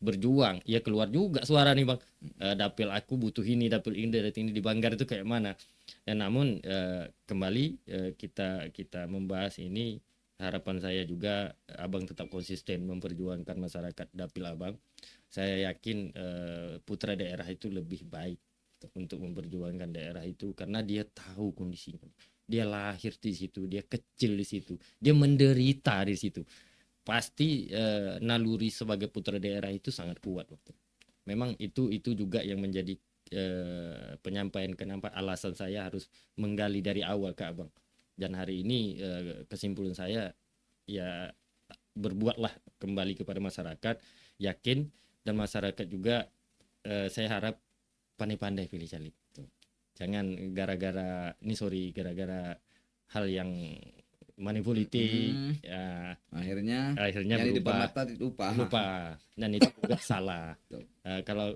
berjuang. Ya keluar juga suara nih, Bang, dapil aku butuh ini, dapil ini di Banggar itu kayak mana. Dan namun kembali kita membahas ini, harapan saya juga abang tetap konsisten memperjuangkan masyarakat dapil abang. Saya yakin putra daerah itu lebih baik untuk memperjuangkan daerah itu, karena dia tahu kondisinya. Dia lahir di situ, dia kecil di situ, dia menderita di situ. Pasti naluri sebagai putra daerah itu sangat kuat. Memang itu juga yang menjadi penyampaian kenapa alasan saya harus menggali dari awal ke abang. Dan hari ini kesimpulan saya ya berbuatlah kembali kepada masyarakat, yakin, dan masyarakat juga saya harap pandai-pandai pilih caleg. Jangan gara-gara hal yang money politik ya akhirnya Yang di depan berubah, mata lupa, dan itu juga salah.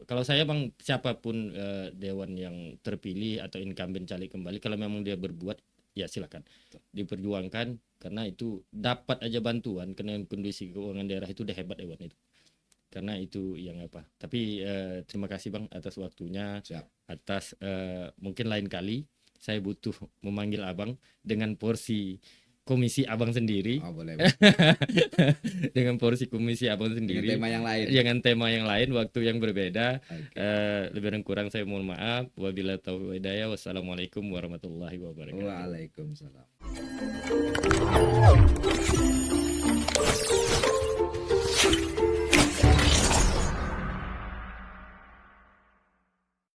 Kalau saya, Bang, siapapun dewan yang terpilih atau incumbent caleg kembali, kalau memang dia berbuat ya silakan diperjuangkan, karena itu dapat aja bantuan, karena kondisi keuangan daerah itu udah hebat dewan itu. Karena itu yang apa. Tapi terima kasih, Bang, atas waktunya. Siap. Atas mungkin lain kali saya butuh memanggil abang dengan porsi komisi abang sendiri. Oh, boleh. Dengan porsi komisi abang sendiri. Dengan tema yang lain. Dengan tema yang lain, waktu yang berbeda. Okay. Lebih dan kurang saya mohon maaf. Wabillahi taufiq wal hidayah. Wassalamualaikum warahmatullahi wabarakatuh. Waalaikumsalam.